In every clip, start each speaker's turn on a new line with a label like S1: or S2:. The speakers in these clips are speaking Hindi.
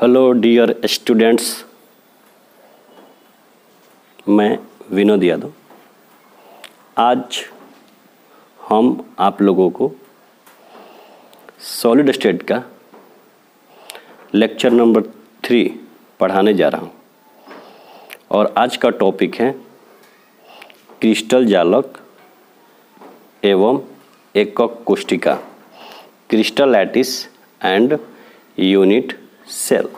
S1: हेलो डियर स्टूडेंट्स, मैं विनोद यादव। आज हम आप लोगों को सॉलिड स्टेट का लेक्चर नंबर 3 पढ़ाने जा रहा हूं और आज का टॉपिक है क्रिस्टल जालक एवं एकक कोष्ठिका, crystal lattice and unit cell.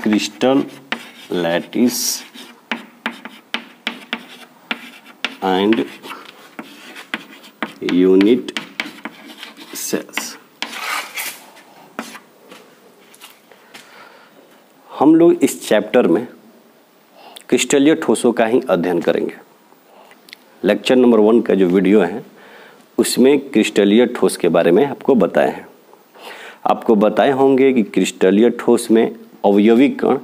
S1: Crystal lattice and unit cells. हम लोग इस चैप्टर में क्रिस्टलीय ठोसों का ही अध्ययन करेंगे। लेक्चर नंबर 1 का जो वीडियो है उसमें क्रिस्टलीय ठोस के बारे में आपको बताए हैं। आपको बताए होंगे कि क्रिस्टलीय ठोस में अवयवी कण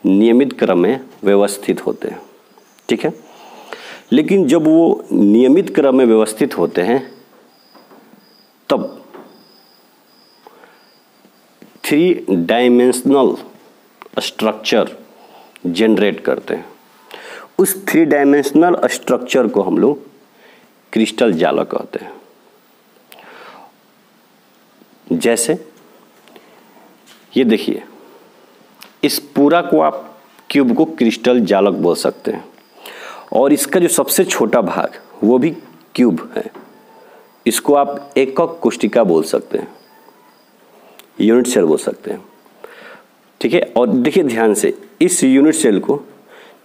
S1: नियमित क्रम में व्यवस्थित होते हैं, ठीक है। लेकिन जब वो नियमित क्रम में व्यवस्थित होते हैं तब 3 डायमेंशनल स्ट्रक्चर जनरेट करते हैं। उस 3 डायमेंशनल स्ट्रक्चर को हम लोग क्रिस्टल जालक कहते हैं। जैसे ये देखिए, इस पूरा को आप क्यूब को क्रिस्टल जालक बोल सकते हैं और इसका जो सबसे छोटा भाग वो भी क्यूब है, इसको आप एकक कोष्ठिका बोल सकते हैं, यूनिट सेल बोल सकते हैं, ठीक है। और देखिए ध्यान से, इस यूनिट सेल को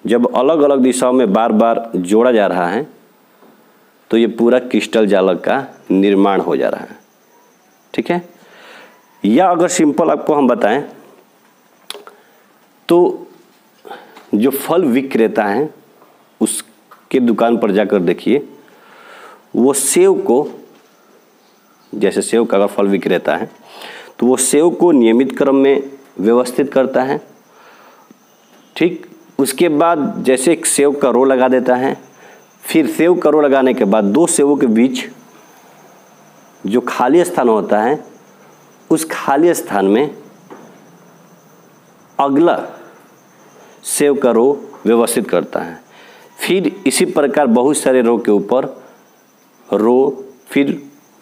S1: जब अलग अलग दिशाओं में बार बार जोड़ा जा रहा है तो ये पूरा क्रिस्टल जालक का निर्माण हो जा रहा है, ठीक है। या अगर सिंपल आपको हम बताएं तो जो फल विक्रेता हैं उसके दुकान पर जाकर देखिए, वो सेव को, जैसे सेव का अगर फल विक्रेता है तो वो सेव को नियमित क्रम में व्यवस्थित करता है, ठीक। उसके बाद जैसे एक सेव का रो लगा देता है, फिर सेव का रो लगाने के बाद 2 सेवों के बीच जो खाली स्थान होता है उस खाली स्थान में अगला सेव का रो व्यवस्थित करता है। फिर इसी प्रकार बहुत सारे रो के ऊपर रो फिर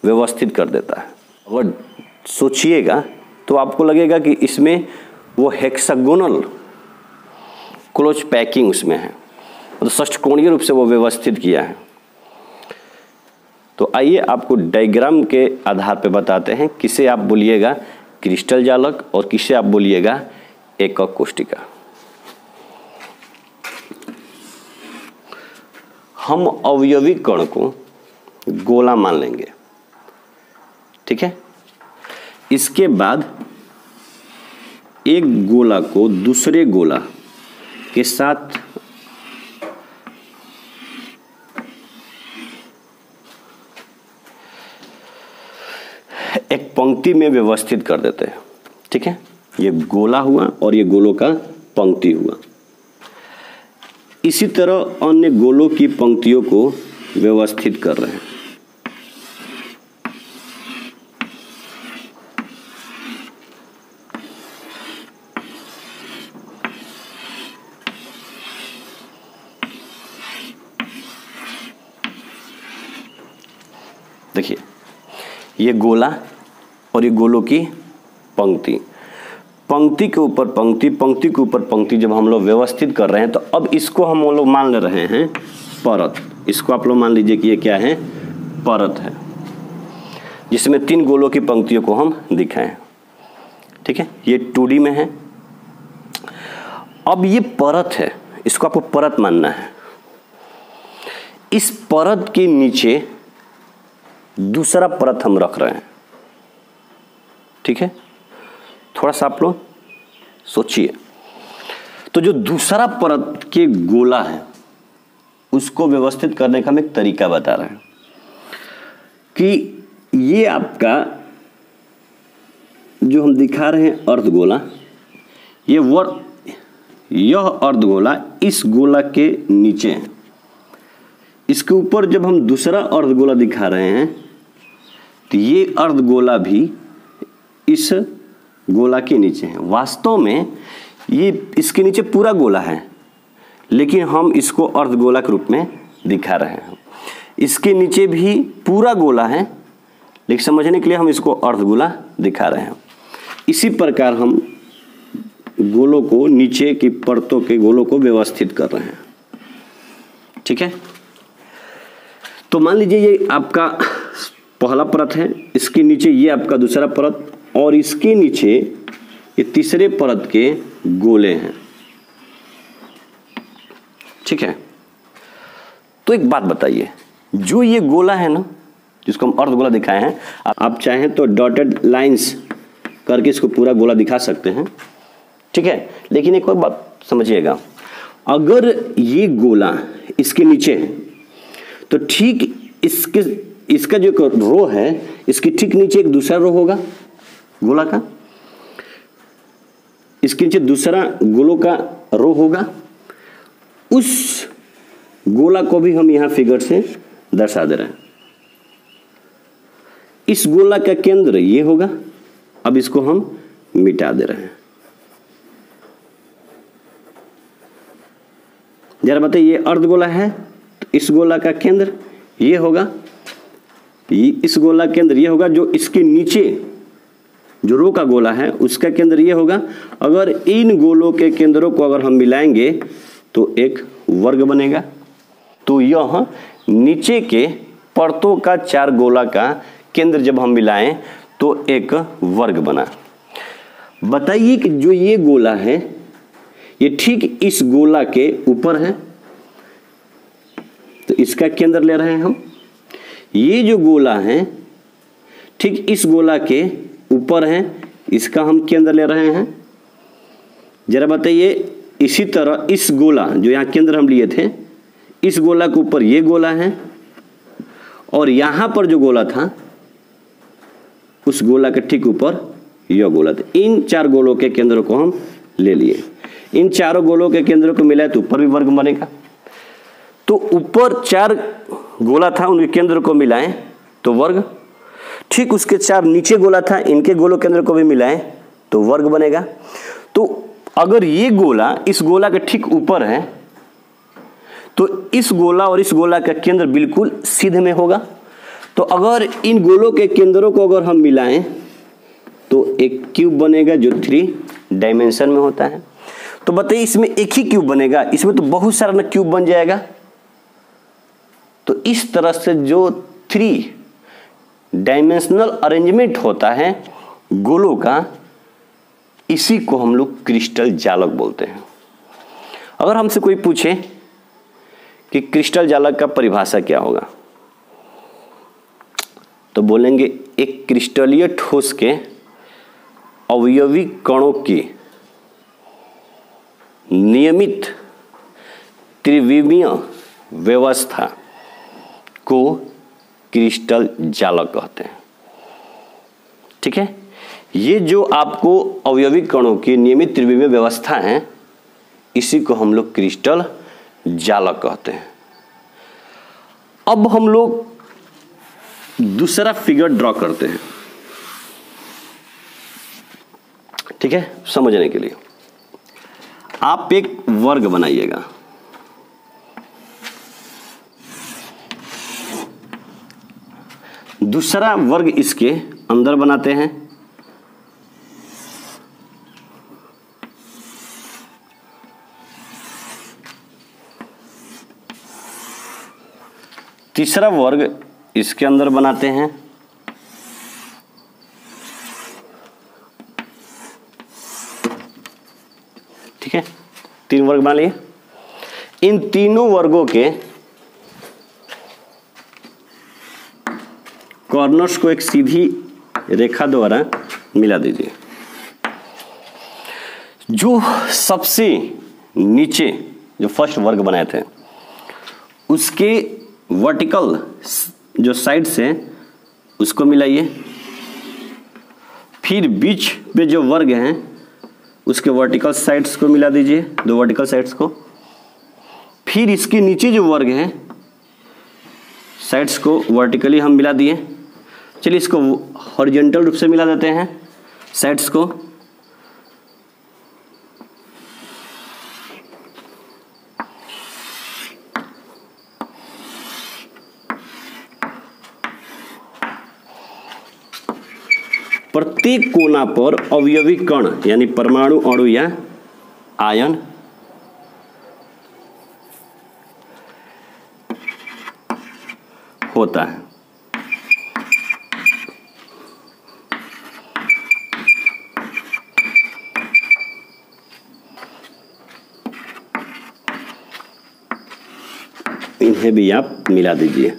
S1: व्यवस्थित कर देता है। अगर सोचिएगा तो आपको लगेगा कि इसमें वो हेक्सागोनल क्लोज पैकिंग उसमें है, तो षष्ठकोणीय रूप से वो व्यवस्थित किया है। तो आइए आपको डायग्राम के आधार पर बताते हैं किसे आप बोलिएगा क्रिस्टल जालक और किसे आप बोलिएगा एकक कोष्ठिका। हम अवयवी कण को गोला मान लेंगे, ठीक है। इसके बाद एक गोला को दूसरे गोला के साथ एक पंक्ति में व्यवस्थित कर देते हैं, ठीक है। ये गोला हुआ और ये गोलों का पंक्ति हुआ। इसी तरह अन्य गोलों की पंक्तियों को व्यवस्थित कर रहे हैं। देखिए, ये गोला और ये गोलों की पंक्ति, पंक्ति के ऊपर पंक्ति, पंक्ति के ऊपर पंक्ति जब हम लोग व्यवस्थित कर रहे हैं तो अब इसको हम लोग मान ले रहे हैं परत। इसको आप लोग मान लीजिए कि ये क्या है, परत है, जिसमें 3 गोलों की पंक्तियों को हम दिखाएं, ठीक है। ये 2D में है। अब ये परत है, इसको आपको परत मानना है। इस परत के नीचे दूसरा परत हम रख रहे हैं, ठीक है। थोड़ा सा आप लोग सोचिए, तो जो दूसरा परत के गोला है उसको व्यवस्थित करने का हम एक तरीका बता रहे हैं कि ये आपका जो हम दिखा रहे हैं अर्धगोला, यह अर्धगोला इस गोला के नीचे है। इसके ऊपर जब हम दूसरा अर्धगोला दिखा रहे हैं तो ये अर्धगोला भी इस गोला के नीचे है। वास्तव में ये इसके नीचे पूरा गोला है, लेकिन हम इसको अर्धगोला के रूप में दिखा रहे हैं। इसके नीचे भी पूरा गोला है, लेकिन समझने के लिए हम इसको अर्धगोला दिखा रहे हैं। इसी प्रकार हम गोलों को, नीचे की परतों के गोलों को व्यवस्थित कर रहे हैं। ठीक है, तो मान लीजिए ये आपका पहला परत है, इसके नीचे ये आपका दूसरा परत, और इसके नीचे ये तीसरे परत के गोले हैं। ठीक है, तो एक बात बताइए, जो ये गोला है ना, जिसको हम अर्धगोला दिखाए हैं, आप चाहें तो डॉटेड लाइंस करके इसको पूरा गोला दिखा सकते हैं। ठीक है, लेकिन एक और बात समझिएगा, अगर ये गोला इसके नीचे है तो ठीक इसका जो रो है, इसके ठीक नीचे एक दूसरा रो होगा गोला का, इसके नीचे दूसरा गोलों का रो होगा। उस गोला को भी हम यहां फिगर से दर्शा दे रहे हैं। इस गोला का केंद्र ये होगा, अब इसको हम मिटा दे रहे हैं। जरा बताइए, ये अर्धगोला है तो इस गोला का केंद्र ये होगा, इस गोला केंद्र ये होगा, जो इसके नीचे जो रो का गोला है उसका केंद्र ये होगा। अगर इन गोलों के केंद्रों को अगर हम मिलाएंगे तो एक वर्ग बनेगा। तो यह नीचे के परतों का चार गोला का केंद्र जब हम मिलाएं तो एक वर्ग बना। बताइए कि जो ये गोला है ये ठीक इस गोला के ऊपर है, तो इसका केंद्र ले रहे हैं हम। ये जो गोला है ठीक इस गोला के ऊपर है, इसका हम केंद्र ले रहे हैं। जरा बताइए, इसी तरह इस गोला जो यहाँ केंद्र हम लिए थे, इस गोला के ऊपर ये गोला है, और यहां पर जो गोला था उस गोला के ठीक ऊपर यह गोला था। इन चार गोलों के केंद्रों को हम ले लिए। इन चारों गोलों के केंद्रों को मिलाए तो ऊपर भी वर्ग बनेगा। तो ऊपर चार गोला था, उनके केंद्र को मिलाएं तो वर्ग। ठीक उसके चार नीचे गोला था, इनके गोलों केंद्र को भी मिलाएं तो वर्ग बनेगा। तो अगर ये गोला इस गोला के ठीक ऊपर है तो इस गोला और इस गोला का केंद्र बिल्कुल सीधे में होगा। तो अगर इन गोलों के केंद्रों को अगर हम मिलाएं तो एक क्यूब बनेगा जो 3 डायमेंशन में होता है। तो बताइए, इसमें एक ही क्यूब बनेगा, इसमें तो बहुत सारा ना क्यूब बन जाएगा। तो इस तरह से जो 3 डायमेंशनल अरेंजमेंट होता है गोलों का, इसी को हम लोग क्रिस्टल जालक बोलते हैं। अगर हमसे कोई पूछे कि क्रिस्टल जालक का परिभाषा क्या होगा, तो बोलेंगे एक क्रिस्टलीय ठोस के अवयवी कणों की नियमित त्रिविमीय व्यवस्था को क्रिस्टल जालक कहते हैं। ठीक है, ये जो आपको अवयवी कणों की नियमित त्रिविमीय व्यवस्था है, इसी को हम लोग क्रिस्टल जालक कहते हैं। अब हम लोग दूसरा फिगर ड्रॉ करते हैं। ठीक है, समझने के लिए आप एक वर्ग बनाइएगा। दूसरा वर्ग इसके अंदर बनाते हैं। तीसरा वर्ग इसके अंदर बनाते हैं। ठीक है, 3 वर्ग बना लिए। इन तीनों वर्गों के कॉर्नर्स को एक सीधी रेखा द्वारा मिला दीजिए। जो सबसे नीचे जो फर्स्ट वर्ग बनाए थे उसके वर्टिकल जो साइड्स हैं उसको मिलाइए, फिर बीच पे जो वर्ग हैं उसके वर्टिकल साइड्स को मिला दीजिए, दो वर्टिकल साइड्स को, फिर इसके नीचे जो वर्ग हैं साइड्स को वर्टिकली हम मिला दिए। चलिए इसको हॉरिजॉन्टल रूप से मिला देते हैं साइड्स को। प्रत्येक कोना पर अवयवी कण यानी परमाणु, अणु या आयन होता है। इन्हें भी आप मिला दीजिए।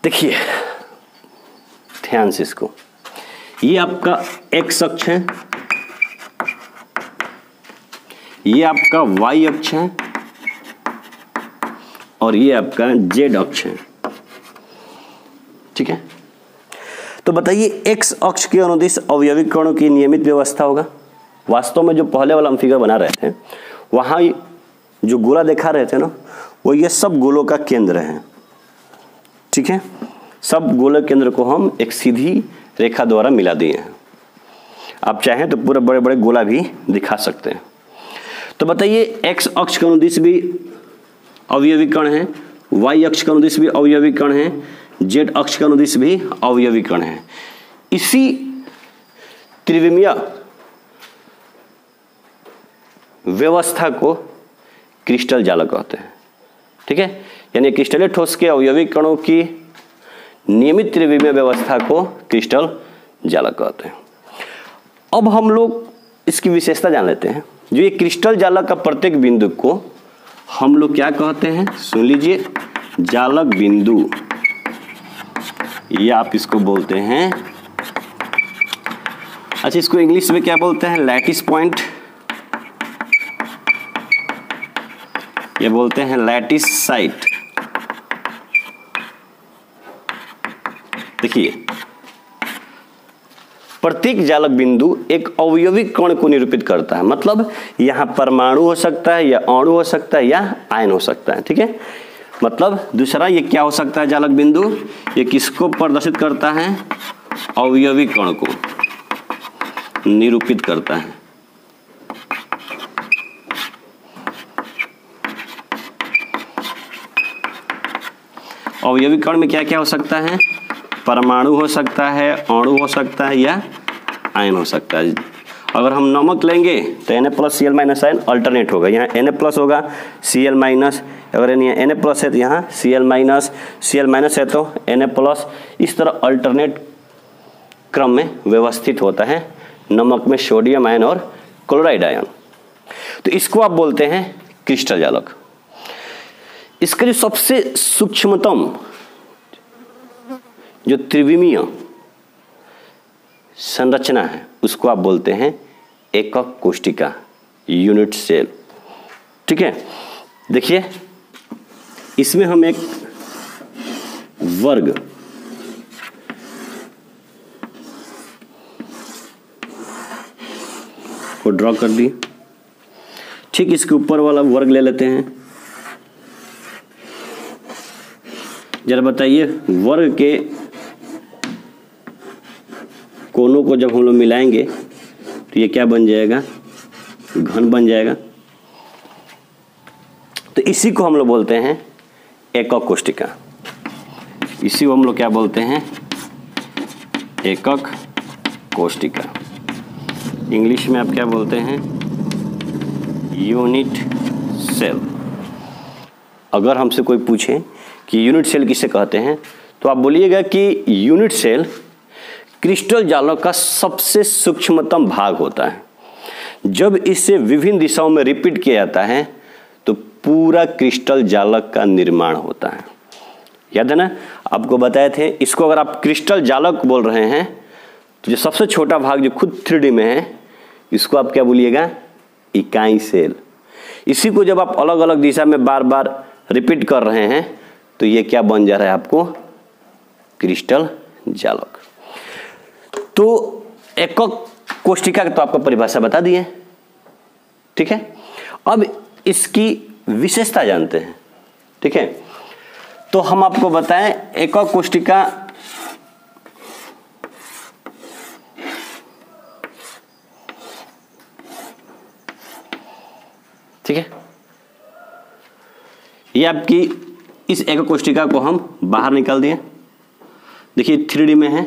S1: देखिए ध्यान से इसको, ये आपका एक्स अक्ष है, ये आपका वाई अक्ष है और ये आपका जेड अक्ष है। ठीक है, तो बताइए एक्स अक्ष के अनुदिश अवयवी कणों की नियमित व्यवस्था होगा। वास्तव में जो पहले वाला हम फिगर बना रहे थे वहां जो गोला दिखा रहे थे ना, वो ये सब गोलों का केंद्र है। ठीक है, सब गोलक केंद्र को हम एक सीधी रेखा द्वारा मिला दिए हैं। आप चाहें तो पूरे बड़े बड़े गोला भी दिखा सकते हैं। तो बताइए एक्स अक्ष के अनुदिश भी अवयवी कण है, वाई अक्ष के अनुदिश भी अवयवी कण है, जेड अक्ष के अनुदिश भी अवयवी कण है। इसी त्रिविमीय व्यवस्था को क्रिस्टल जालक कहते हैं। ठीक है, यानी क्रिस्टलीय ठोस के अवयवी कणों की नियमित त्रिविमीय व्यवस्था को क्रिस्टल जालक कहते हैं। अब हम लोग इसकी विशेषता जान लेते हैं। जो ये क्रिस्टल जालक का प्रत्येक बिंदु को हम लोग क्या कहते हैं, सुन लीजिए, जालक बिंदु, या आप इसको बोलते हैं, अच्छा इसको इंग्लिश में क्या बोलते हैं, लैटिस पॉइंट, ये बोलते हैं लैटिस साइट। देखिए प्रत्येक जालक बिंदु एक अवयवी कण को निरूपित करता है। मतलब यहां परमाणु हो सकता है या अणु हो सकता है या आयन हो सकता है। ठीक है, मतलब दूसरा ये क्या हो सकता है, जालक बिंदु ये किसको प्रदर्शित करता है, अवयवी कण को निरूपित करता है। अवयवी कण में क्या क्या हो सकता है, परमाणु हो सकता है, अणु हो सकता है या आयन हो सकता है। अगर हम नमक लेंगे तो Na+Cl- आयन अल्टरनेट होगा, यहाँ Na+ होगा, Cl-, अगर यहाँ Na+ है तो यहाँ Cl-, Cl- है तो Na+, इस तरह अल्टरनेट क्रम में व्यवस्थित होता है नमक में सोडियम आयन और क्लोराइड आयन। तो इसको आप बोलते हैं क्रिस्टल जालक। इसका जो सबसे सूक्ष्मतम जो त्रिविमीय संरचना है उसको आप बोलते हैं एकक कोशिका, यूनिट सेल। ठीक है, देखिए इसमें हम एक वर्ग को ड्रॉ कर दिए। ठीक इसके ऊपर वाला वर्ग ले लेते हैं। जरा बताइए वर्ग के कोनों को जब हम लोग मिलाएंगे तो ये क्या बन जाएगा, घन बन जाएगा। तो इसी को हम लोग बोलते हैं एकक कोशिका। इसी को हम लोग क्या बोलते हैं, एकक कोशिका। इंग्लिश में आप क्या बोलते हैं, यूनिट सेल। अगर हमसे कोई पूछे कि यूनिट सेल किसे कहते हैं तो आप बोलिएगा कि यूनिट सेल क्रिस्टल जालक का सबसे सूक्ष्मतम भाग होता है। जब इसे विभिन्न दिशाओं में रिपीट किया जाता है तो पूरा क्रिस्टल जालक का निर्माण होता है। याद है ना, आपको बताए थे, इसको अगर आप क्रिस्टल जालक बोल रहे हैं तो जो सबसे छोटा भाग जो खुद 3D में है इसको आप क्या बोलिएगा, इकाई सेल। इसी को जब आप अलग अलग दिशा में बार बार रिपीट कर रहे हैं तो ये क्या बन जा रहा है आपको, क्रिस्टल जालक। तो एकक कोशिका तो आपको परिभाषा बता दिए, ठीक है। अब इसकी विशेषता जानते हैं, ठीक है। तो हम आपको बताएं एकक कोशिका ठीक है, ये आपकी इस एकक कोशिका को हम बाहर निकाल दिए। देखिए 3D में है,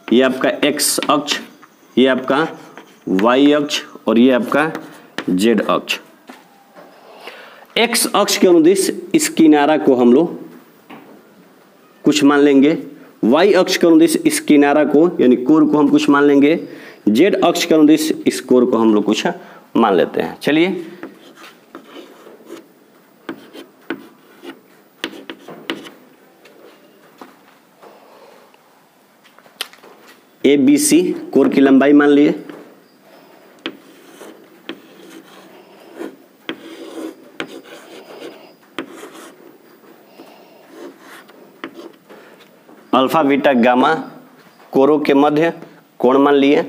S1: ये आपका x अक्ष, ये आपका y अक्ष और ये आपका z अक्ष। x अक्ष के अनुदिश इस किनारा को हम लोग कुछ मान लेंगे, y अक्ष के अनुदिश इस किनारा को यानी कोर को हम कुछ मान लेंगे, z अक्ष के अनुदिश इस कोर को हम लोग कुछ मान लेते हैं। चलिए ABC कोर की लंबाई मान लिए, अल्फा बीटा गामा कोरों के मध्य कोण मान लिए।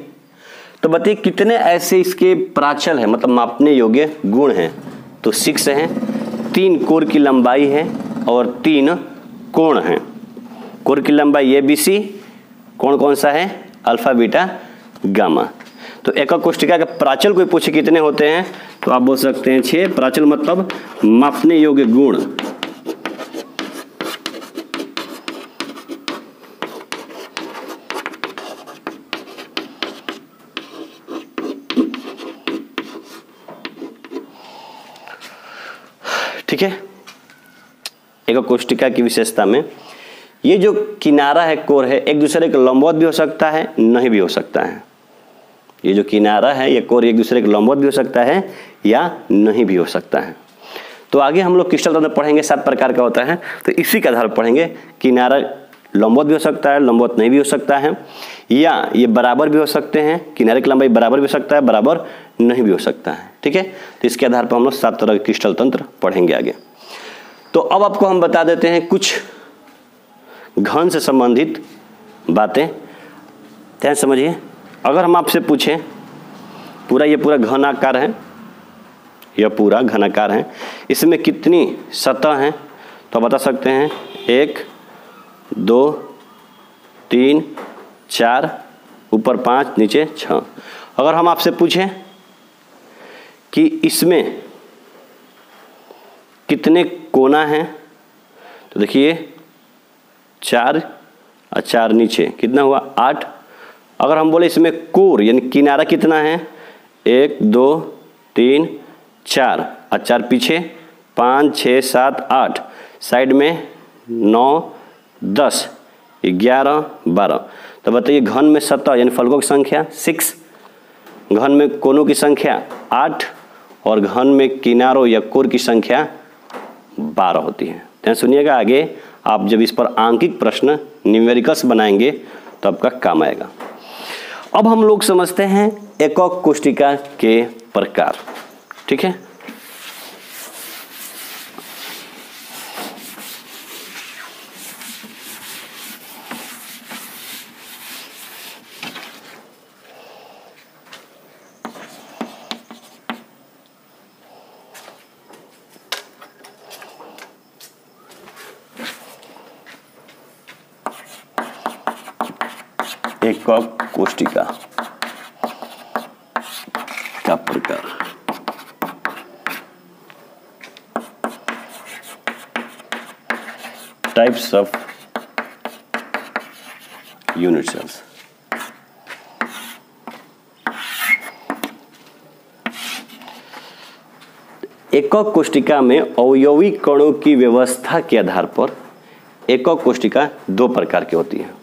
S1: तो बताइए कितने ऐसे इसके प्राचल है, मतलब मापने योग्य गुण हैं। तो 6 हैं, 3 कोर की लंबाई है और 3 कोण हैं। कोर की लंबाई ABC, कोण कौन सा है, अल्फा बीटा गामा। तो एकक कोशिका के प्राचल कोई पूछे कितने होते हैं तो आप बोल सकते हैं 6। प्राचल मतलब मापने योग्य गुण, ठीक है। एकक कोशिका की विशेषता में ये जो किनारा है, कोर है, एक दूसरे के लंबवत भी हो सकता है, नहीं भी हो सकता है। ये जो किनारा है, ये कोर एक दूसरे के लंबवत भी हो सकता है या नहीं भी हो सकता है। तो आगे हम लोग क्रिस्टल तंत्र पढ़ेंगे, 7 प्रकार का होता है, तो इसी के आधार पर पढ़ेंगे। किनारा लंबवत भी हो सकता है, लंबवत नहीं भी हो सकता है, या ये बराबर भी हो सकते हैं, किनारे की लंबाई बराबर भी हो सकता है, बराबर नहीं भी हो सकता है, ठीक है। तो इसके आधार पर हम लोग 7 तरह के क्रिस्टल तंत्र पढ़ेंगे आगे। तो अब आपको हम बता देते हैं कुछ घन से संबंधित बातें, ध्यान समझिए। अगर हम आपसे पूछें ये पूरा घनाकार है, यह पूरा घनाकार है, इसमें कितनी सतह हैं तो आप बता सकते हैं 1 2 3 4, ऊपर 5 नीचे 6। अगर हम आपसे पूछें कि इसमें कितने कोना हैं तो देखिए 4 और 4 नीचे कितना हुआ 8। अगर हम बोले इसमें कोर यानी किनारा कितना है 1 2 3 4 और 4 पीछे 5 6 7 8, साइड में 9 10 11 12। तो बताइए घन में सतह यानी फलकों की संख्या 6, घन में कोनों की संख्या 8 और घन में किनारों या कोर की संख्या 12 होती है। ध्यान सुनिएगा, आगे आप जब इस पर आंकिक प्रश्न न्यूमेरिकल्स बनाएंगे तो आपका काम आएगा। अब हम लोग समझते हैं एकक कोशिका के प्रकार, ठीक है। एकक कोशिका का प्रकार। Types of unit cells. एकक कोशिका में अवयवी कणों की व्यवस्था के आधार पर एकक कोशिका 2 प्रकार की होती है,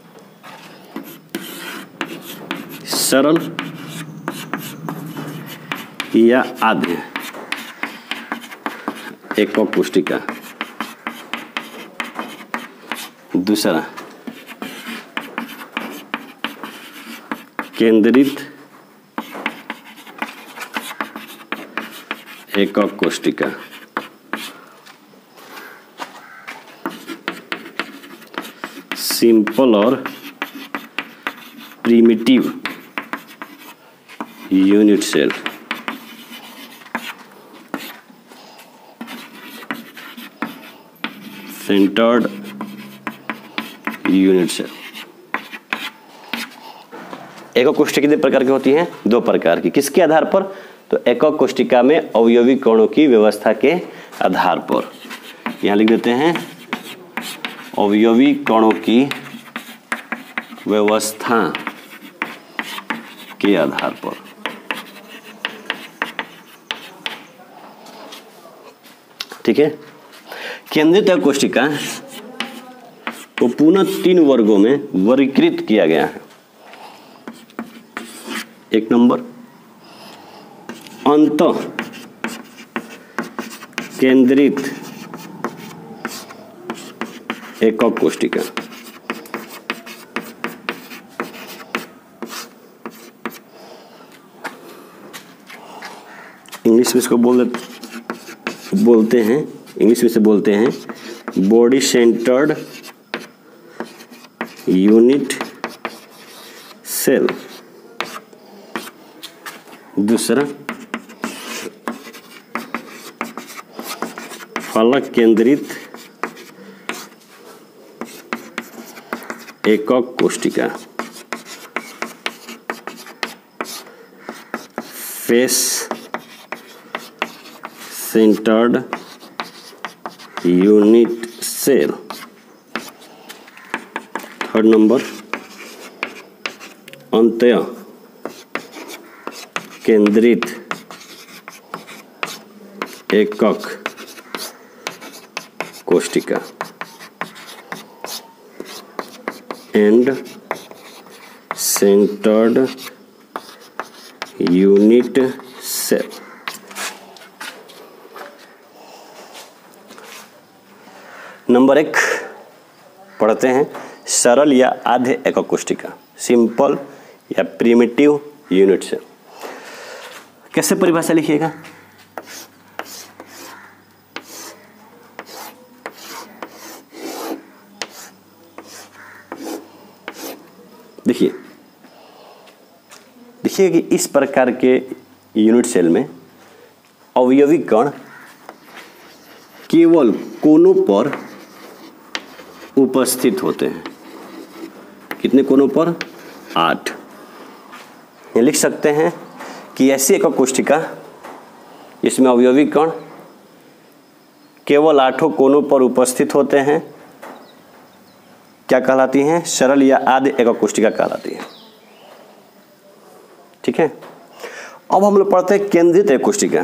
S1: सरल या आद्य एकक कोशिका। दूसरा केंद्रित एकक कोशिका। सिंपल और primitive unit cell. Centred unit cell. एकक कोशिका कितने प्रकार की होती हैं? 2 प्रकार की। किसके आधार पर? तो एकक कोशिका में अवयवी कणों की व्यवस्था के आधार पर। यहां लिख देते हैं अवयवी कणों की व्यवस्था के आधार पर। ठीक है। केंद्रित एकक कोशिका को पुनः 3 वर्गों में वर्गीकृत किया गया है। 1 नंबर अंतः केंद्रित एकक कोशिका। इंग्लिश में इसको बोलते हैं, इंग्लिश में से बोलते हैं बॉडी सेंटर्ड यूनिट सेल। दूसरा फलक केंद्रित एकक कोशिका। Face centred unit cell. Third number अंतः केंद्रित एकक कोशिका end centred unit cell. Number 1 पढ़ते हैं सरल या आधे एकक कोशिका, सिंपल या प्रिमिटिव यूनिट सेल। कैसे परिभाषा लिखिएगा? देखिए कि इस प्रकार के यूनिट सेल में अवयवी कण केवल कोनों पर उपस्थित होते हैं। कितने कोनों पर? 8। ये लिख सकते हैं कि ऐसी एकक कोशिका इसमें अवयवी कण केवल 8 कोनों पर उपस्थित होते हैं, क्या कहलाती हैं? सरल या आधे एकक कोशिका कहलाती है। ठीक है। अब हम लोग पढ़ते हैं केंद्रित एकक कोशिका।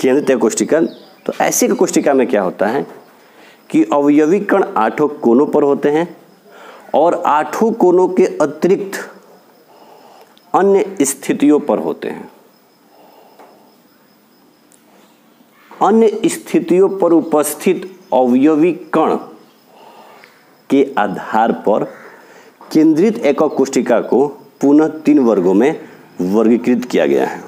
S1: केंद्रित एकक कोशिका, तो ऐसी एकक कोशिका में क्या होता है कि अवयवी कण 8 कोनों पर होते हैं और 8 कोनों के अतिरिक्त अन्य स्थितियों पर होते हैं। अन्य स्थितियों पर उपस्थित अवयवी कण के आधार पर केंद्रित एकक कोशिका को पुनः 3 वर्गों में वर्गीकृत किया गया है।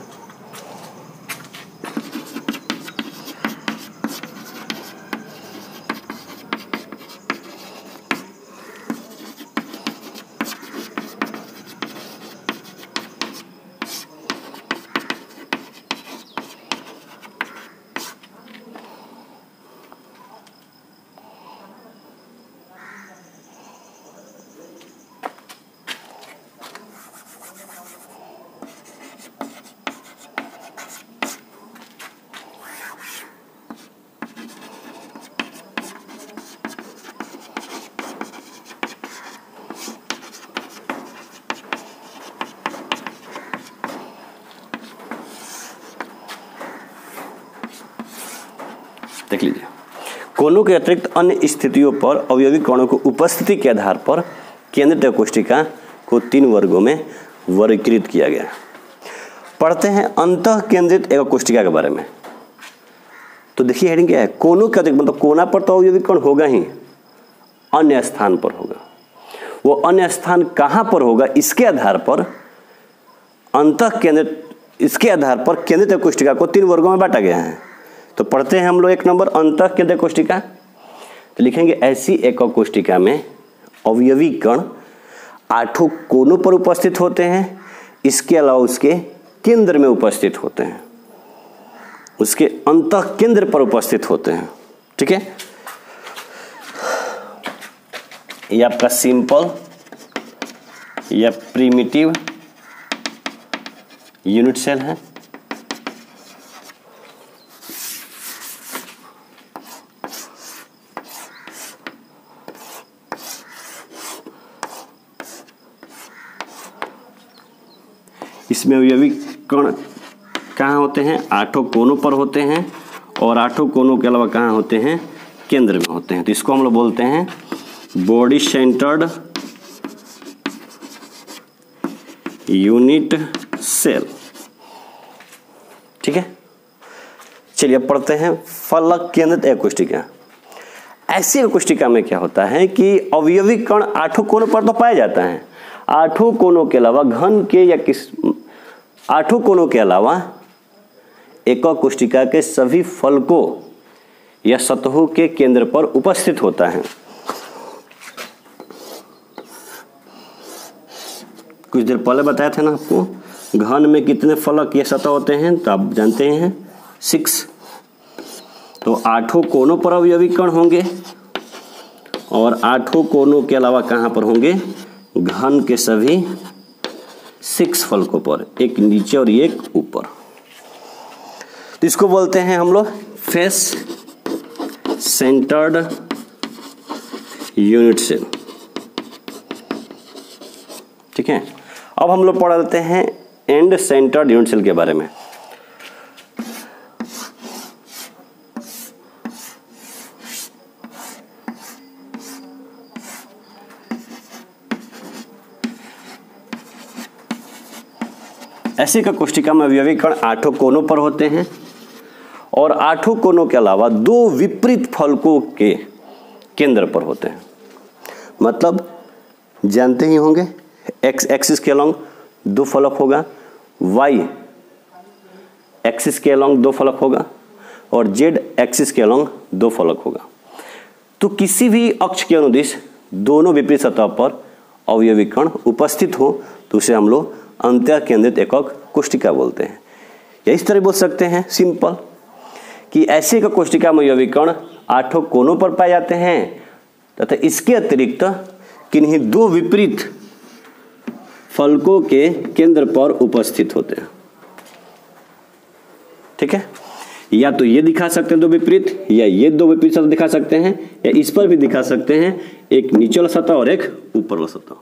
S1: देख लीजिए, कोनों के अतिरिक्त अन्य स्थितियों पर अवयवी कणों की उपस्थिति के आधार पर केंद्रित एकक कोशिका को 3 वर्गों में वर्गीकृत किया गया। पढ़ते हैं अंतः केंद्रित एकक कोशिका के बारे में। तो देखिए हेडिंग क्या है? कोनों के अतिरिक्त, मतलब कोना पर तो अवयवी कण होगा ही, अन्य स्थान पर होगा। वो अन्य स्थान कहाँ पर होगा, इसके आधार पर इसके आधार पर केंद्रित कोष्ठिका को 3 वर्गों में बांटा गया है। तो पढ़ते हैं हम लोग 1 नंबर अंतः केंद्रित कोष्ठिका। तो लिखेंगे ऐसी एकक कोष्ठिका में अवयवी कण 8 कोनों पर उपस्थित होते हैं, इसके अलावा उसके केंद्र में उपस्थित होते हैं, उसके अंतः केंद्र पर उपस्थित होते हैं। ठीक है, ये आपका सिंपल या प्रिमिटिव यूनिट सेल है। इसमें अवयवी कण कहाँ होते हैं, 8 कोनों पर होते हैं, और 8 कोनों के अलावा कहाँ होते हैं, केंद्र में होते हैं। तो इसको हम लोग बोलते हैं बॉडी सेंटर्ड यूनिट सेल। ठीक है, चलिए अब पढ़ते हैं फलक केंद्रित एक कोष्ठिका। ऐसी कोष्ठिका में क्या होता है कि अवयवी कण 8 कोनों पर तो पाया जाता है, 8 कोनों के अलावा घन के या 8 कोनों के अलावा एकक कोष्ठिका के सभी फलकों या सतहों के केंद्र पर उपस्थित होता है। कुछ देर पहले बताया था ना आपको, घन में कितने फलक या सतह होते हैं, तो आप जानते हैं 6। तो 8 कोनों पर अवयवी कण होंगे, और 8 कोनों के अलावा कहाँ पर होंगे, घन के सभी 6 फलकों पर, एक नीचे और एक ऊपर। तो इसको बोलते हैं हम लोग फेस सेंटर्ड यूनिट सेल। ठीक है, अब हम लोग पढ़ लेते हैं एंड सेंटर्ड यूनिट सेल के बारे में। ऐसी का कोष्ठिका में अवयवी कण 8 कोनों पर होते हैं, और 8 कोनों के अलावा 2 विपरीत फलकों के केंद्र पर होते हैं। मतलब जानते ही होंगे, एक्स एक्सिस के अलॉन्ग 2 फलक होगा, वाई एक्सिस के अलॉन्ग 2 फलक होगा, और जेड एक्सिस के अलॉन्ग 2 फलक होगा। तो किसी भी अक्ष के अनुदिश दोनों विपरीत सतह पर अवयवी कण उपस्थित हो तो उसे हम लोग अंतः केंद्रित एकक कोष्ठिका बोलते हैं। या इस तरह बोल सकते हैं सिंपल कि ऐसे एकक कोष्ठिका में अवयवी कण 8 कोनों पर पाए जाते हैं तथा इसके अतिरिक्त किन्हीं 2 विपरीत फलकों के केंद्र पर उपस्थित होते हैं। ठीक है, या तो ये दिखा सकते हैं 2 विपरीत, या ये 2 विपरीत सतह दिखा सकते हैं, या इस पर भी दिखा सकते हैं, एक नीचे वाला सतह और एक ऊपर वाला सतह।